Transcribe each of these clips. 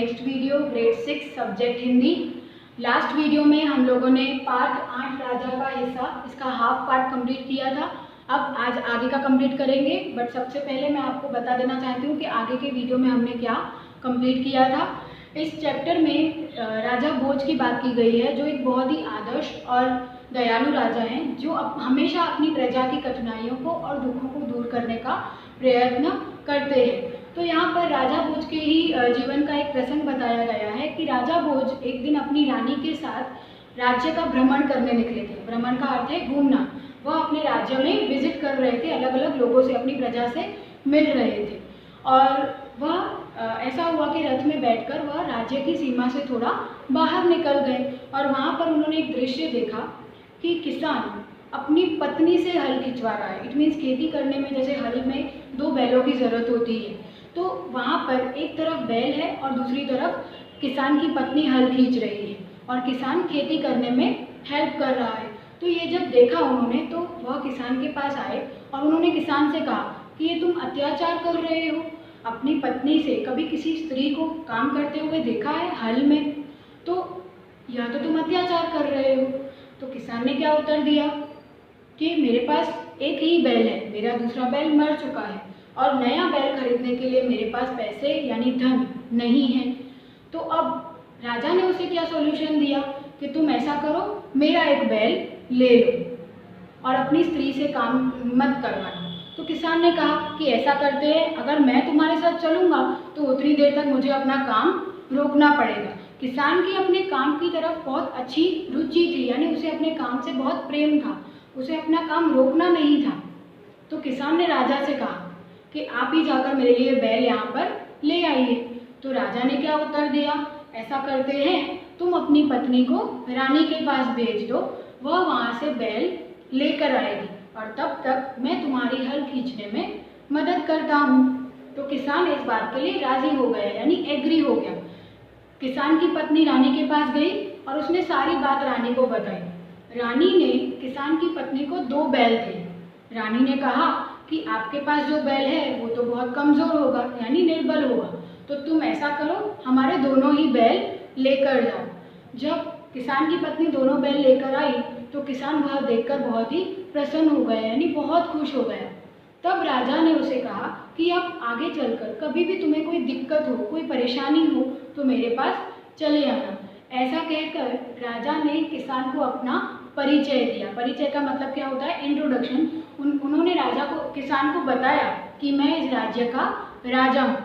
Next video grade 6 subject Hindi. Last video में हम लोगों ने पार्ट 8 राजा का हिस्सा इसका हाफ पार्ट कंप्लीट किया था। अब आज आगे का कंप्लीट करेंगे, बट सबसे पहले मैं आपको बता देना चाहती हूँ कि आगे के वीडियो में हमने क्या कंप्लीट किया था। इस चैप्टर में राजा भोज की बात की गई है, जो एक बहुत ही आदर्श और दयालु राजा हैं, जो हमेशा अपनी प्रजा की कठिनाइयों को और दुखों को दूर करने का प्रयत्न करते हैं। तो यहाँ पर राजा भोज के ही जीवन का एक प्रसंग बताया गया है कि राजा भोज एक दिन अपनी रानी के साथ राज्य का भ्रमण करने निकले थे। भ्रमण का अर्थ है घूमना। वह अपने राज्य में विजिट कर रहे थे, अलग अलग लोगों से, अपनी प्रजा से मिल रहे थे। और वह ऐसा हुआ कि रथ में बैठकर वह राज्य की सीमा से थोड़ा बाहर निकल गए और वहाँ पर उन्होंने एक दृश्य देखा कि किसान अपनी पत्नी से हल खिंचवा रहा है। इट मीन्स खेती करने में जैसे हल में 2 बैलों की ज़रूरत होती है, तो वहाँ पर एक तरफ बैल है और दूसरी तरफ किसान की पत्नी हल खींच रही है और किसान खेती करने में हेल्प कर रहा है। तो ये जब देखा उन्होंने, तो वह किसान के पास आए और उन्होंने किसान से कहा कि ये तुम अत्याचार कर रहे हो। अपनी पत्नी से कभी किसी स्त्री को काम करते हुए देखा है हल में? तो यह तो तुम अत्याचार कर रहे हो। तो किसान ने क्या उत्तर दिया कि मेरे पास एक ही बैल है, मेरा दूसरा बैल मर चुका है और नया बैल खरीदने के लिए मेरे पास पैसे यानी धन नहीं है। तो अब राजा ने उसे क्या सॉल्यूशन दिया कि तुम ऐसा करो, मेरा एक बैल ले लो और अपनी स्त्री से काम मत करवाना। तो किसान ने कहा कि ऐसा करते हैं, अगर मैं तुम्हारे साथ चलूँगा तो उतनी देर तक मुझे अपना काम रोकना पड़ेगा। किसान की अपने काम की तरफ बहुत अच्छी रुचि थी, यानी उसे अपने काम से बहुत प्रेम था, उसे अपना काम रोकना नहीं था। तो किसान ने राजा से कहा कि आप ही जाकर मेरे लिए बैल यहाँ पर ले आइए। तो राजा ने क्या उत्तर दिया, ऐसा करते हैं, तुम अपनी पत्नी को रानी के पास भेज दो, वह वहाँ से बैल लेकर आएगी और तब तक मैं तुम्हारी हल खींचने में मदद करता हूँ। तो किसान इस बात के लिए राजी हो गया, यानी एग्री हो गया। किसान की पत्नी रानी के पास गई और उसने सारी बात रानी को बताई। रानी ने किसान की पत्नी को 2 बैल थे। रानी ने कहा कि आपके पास जो बैल है वो तो बहुत कमज़ोर होगा, यानी निर्बल होगा, तो तुम ऐसा करो, हमारे दोनों ही बैल लेकर जाओ। जब किसान की पत्नी दोनों बैल लेकर आई तो किसान वह देखकर बहुत ही प्रसन्न हो गया, यानी बहुत खुश हो गया। तब राजा ने उसे कहा कि अब आगे चलकर कभी भी तुम्हें कोई दिक्कत हो, कोई परेशानी हो तो मेरे पास चले आना। ऐसा कहकर राजा ने किसान को अपना परिचय दिया। परिचय का मतलब क्या होता है, इंट्रोडक्शन। उन्होंने राजा को, किसान को बताया कि मैं इस राज्य का राजा हूँ।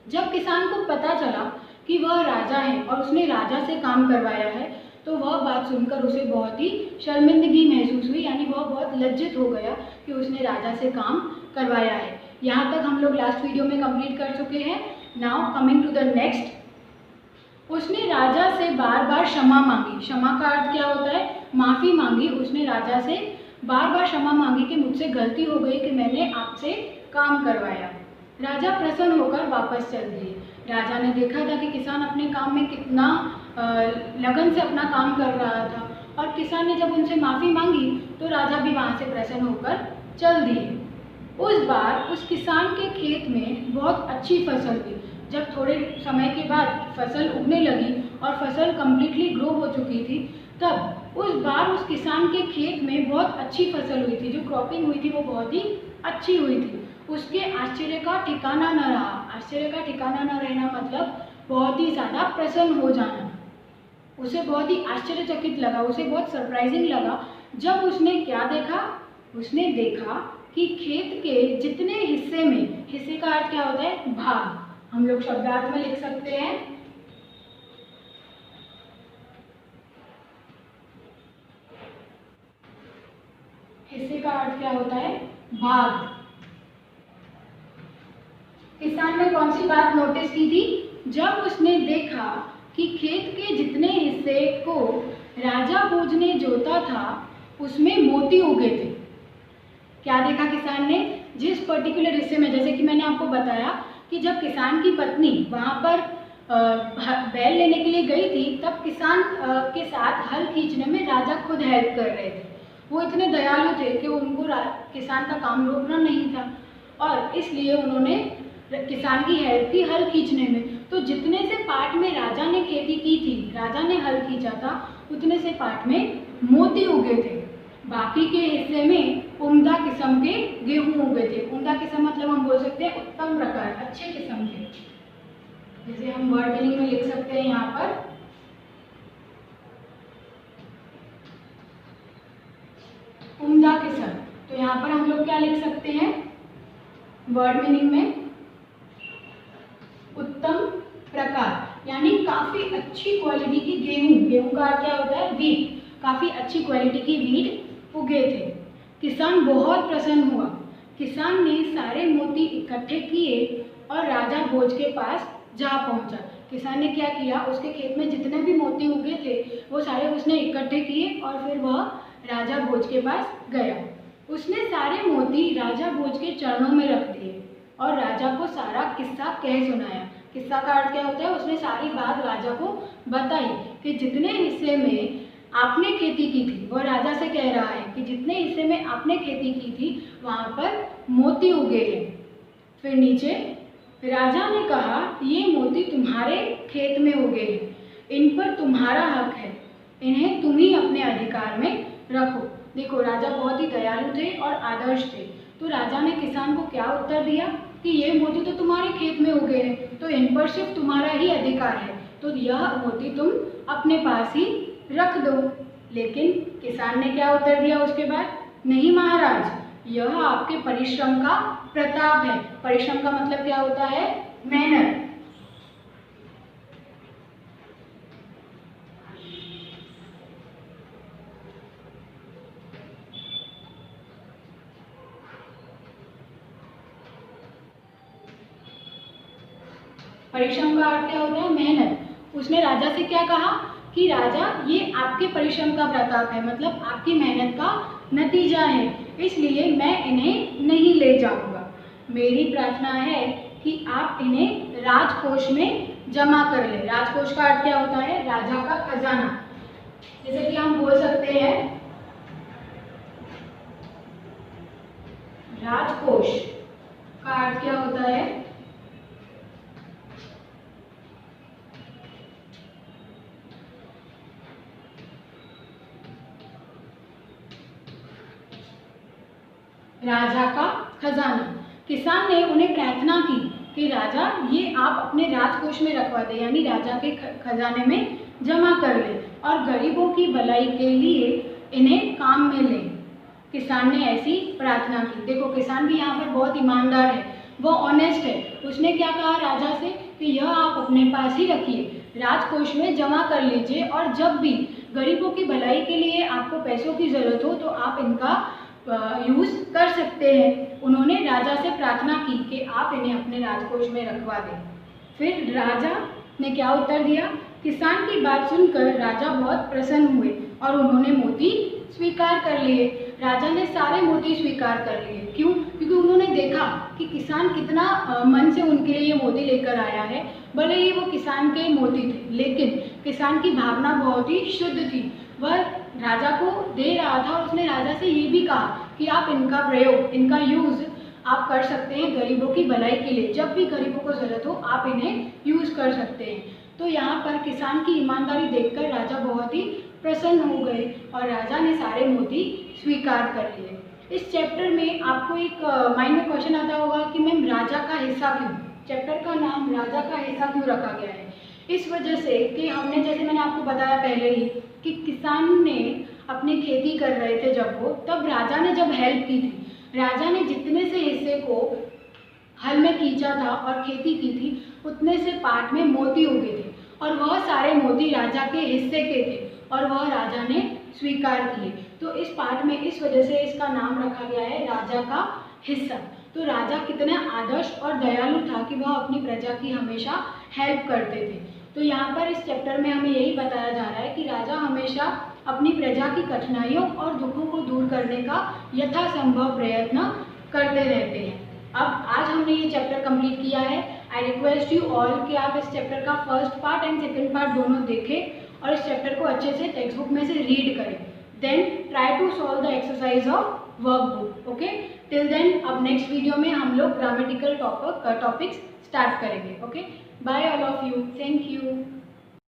जब किसान को पता चला कि वह राजा है और उसने राजा से काम करवाया है, तो वह बात सुनकर उसे बहुत ही शर्मिंदगी महसूस हुई, यानी वह बहुत लज्जित हो गया कि उसने राजा से काम करवाया है। यहाँ तक हम लोग लास्ट वीडियो में कंप्लीट कर चुके हैं। Now coming to the next. उसने राजा से बार बार क्षमा मांगी। क्षमा का अर्थ क्या होता है, माफ़ी मांगी। उसने राजा से बार बार क्षमा मांगी कि मुझसे गलती हो गई कि मैंने आपसे काम करवाया। राजा प्रसन्न होकर वापस चल दिए। राजा ने देखा था कि किसान अपने काम में कितना लगन से अपना काम कर रहा था और किसान ने जब उनसे माफ़ी मांगी तो राजा भी वहाँ से प्रसन्न होकर चल दिए। उस बार उस किसान के खेत में बहुत अच्छी फसल हुई। जब थोड़े समय के बाद फसल उगने लगी और फसल कम्प्लीटली ग्रो हो चुकी थी, तब उस बार उस किसान के खेत में बहुत अच्छी फसल हुई थी। जो क्रॉपिंग हुई थी वो बहुत ही अच्छी हुई थी। उसके आश्चर्य का ठिकाना न रहा। आश्चर्य का ठिकाना न रहना मतलब बहुत ही ज़्यादा प्रसन्न हो जाना। उसे बहुत ही आश्चर्यचकित लगा, उसे बहुत सरप्राइजिंग लगा जब उसने क्या देखा। उसने देखा कि खेत के जितने हिस्से में, हिस्से का अर्थ क्या होता है, भाग, हम लोग शब्दार्थ में लिख सकते हैं हिस्से का अर्थ क्या होता है, भाग। किसान ने कौन सी बात नोटिस की थी, जब उसने देखा कि खेत के जितने हिस्से को राजा भोज ने जोता था उसमें मोती उगे थे। क्या देखा किसान ने, जिस पर्टिकुलर हिस्से में, जैसे कि मैंने आपको बताया कि जब किसान की पत्नी वहाँ पर बैल लेने के लिए गई थी, तब किसान के साथ हल खींचने में राजा खुद हेल्प कर रहे थे। वो इतने दयालु थे कि उनको किसान का काम रोकना नहीं था और इसलिए उन्होंने किसान की हेल्प की हल खींचने में। तो जितने से पार्ट में राजा ने खेती की थी, राजा ने हल खींचा था, उतने से पार्ट में मोती उगे थे। बाकी के हिस्से में उम्दा किस्म के गेहूं उगे थे। उम्दा किस्म मतलब हम बोल सकते हैं उत्तम प्रकार, अच्छे किस्म के। जैसे हम वर्ड मीनिंग में लिख सकते हैं यहाँ पर उम्दा किस्म। तो यहाँ पर हम लोग क्या लिख सकते हैं वर्ड मीनिंग में, उत्तम प्रकार, यानी काफी अच्छी क्वालिटी की गेहूं। गेहूं का क्या होता है? वीट। काफी अच्छी क्वालिटी की वीट उगे थे। किसान बहुत प्रसन्न हुआ। किसान ने सारे मोती इकट्ठे किए और राजा भोज के पास जा पहुंचा। किसान ने क्या किया, उसके खेत में जितने भी मोती उगे थे वो सारे उसने इकट्ठे किए और फिर वह राजा भोज के पास गया। उसने सारे मोती राजा भोज के चरणों में रख दिए और राजा को सारा किस्सा कह सुनाया। किस्सा का अर्थ क्या होता है? उसने सारी बात राजा को बताई कि जितने हिस्से में आपने खेती की थी, वो राजा से कह रहा है कि जितने हिस्से में आपने खेती की थी वहाँ पर मोती उगे हैं। फिर नीचे राजा ने कहा, ये मोती तुम्हारे खेत में उगे हैं, इन पर तुम्हारा हक है, इन्हें तुम ही अपने अधिकार में रखो। देखो, राजा बहुत ही दयालु थे और आदर्श थे। तो राजा ने किसान को क्या उत्तर दिया कि ये मोती तो तुम्हारे खेत में उगे हैं, तो इन पर सिर्फ तुम्हारा ही अधिकार है, तो यह मोती तुम अपने पास ही रख दो। लेकिन किसान ने क्या उत्तर दिया उसके बाद? नहीं महाराज, यह आपके परिश्रम का प्रताप है। परिश्रम का मतलब क्या होता है? मेहनत। परिश्रम का अर्थ क्या होता है? मेहनत। उसने राजा से क्या कहा कि राजा, ये आपके परिश्रम का प्रताप है, मतलब आपकी मेहनत का नतीजा है, इसलिए मैं इन्हें नहीं ले जाऊंगा। मेरी प्रार्थना है कि आप इन्हें राजकोष में जमा कर लें। राजकोष का अर्थ क्या होता है? राजा का खजाना। जैसे कि हम बोल सकते हैं राजकोष का अर्थ क्या होता है? राजा का खजाना। किसान ने उन्हें प्रार्थना की कि राजा, ये आप अपने राजकोष में रखवा दें, यानी राजा के खजाने में जमा कर लें और गरीबों की भलाई के लिए इन्हें काम में लें। किसान ने ऐसी प्रार्थना की। देखो, किसान भी यहाँ पर बहुत ईमानदार है, वो ऑनेस्ट है। उसने क्या कहा राजा से कि यह आप अपने पास ही रखिए, राजकोष में जमा कर लीजिए, और जब भी गरीबों की भलाई के लिए आपको पैसों की ज़रूरत हो तो आप इनका यूज़ कर सकते हैं। उन्होंने राजा से प्रार्थना की कि आप इन्हें अपने राजकोष में रखवा दें। फिर राजा ने क्या उत्तर दिया? किसान की बात सुनकर राजा बहुत प्रसन्न हुए और उन्होंने मोती स्वीकार कर लिए। राजा ने सारे मोती स्वीकार कर लिए। क्यों? क्योंकि उन्होंने देखा कि किसान कितना मन से उनके लिए ये मोती लेकर आया है। भले ही वो किसान के मोती थे, लेकिन किसान की भावना बहुत ही शुद्ध थी। वह राजा को दे रहा था और उसने राजा से ये भी कहा कि आप इनका प्रयोग, इनका यूज़ आप कर सकते हैं गरीबों की भलाई के लिए। जब भी गरीबों को ज़रूरत हो आप इन्हें यूज़ कर सकते हैं। तो यहाँ पर किसान की ईमानदारी देखकर राजा बहुत ही प्रसन्न हो गए और राजा ने सारे मोती स्वीकार कर लिए। इस चैप्टर में आपको एक माइंड में क्वेश्चन आता होगा कि मैम राजा का हिस्सा क्यों? चैप्टर का नाम राजा का हिस्सा क्यों रखा गया है? इस वजह से कि हमने, जैसे मैंने आपको बताया पहले ही, कि किसान ने अपनी खेती कर रहे थे जब वो, तब राजा ने जब हेल्प की थी, राजा ने जितने से हिस्से को हल में खींचा था और खेती की थी, उतने से पार्ट में मोती उगे थे और वह सारे मोती राजा के हिस्से के थे और वह राजा ने स्वीकार किए। तो इस पार्ट में इस वजह से इसका नाम रखा गया है राजा का हिस्सा। तो राजा कितना आदर्श और दयालु था कि वह अपनी प्रजा की हमेशा हेल्प करते थे। तो यहाँ पर इस चैप्टर में हमें यही बताया जा रहा है कि राजा हमेशा अपनी प्रजा की कठिनाइयों और दुखों को दूर करने का यथासंभव प्रयत्न करते रहते हैं। अब आज हमने ये चैप्टर कंप्लीट किया है। आई रिक्वेस्ट यू ऑल कि आप इस चैप्टर का first part and second part दोनों देखें और इस चैप्टर को अच्छे से टेक्स्ट बुक में से रीड करें। Then try to solve the exercise of workbook. Okay, till then अब नेक्स्ट वीडियो में हम लोग ग्रामेटिकल टॉपिक्स स्टार्ट करेंगे. Okay, bye all of you, thank you.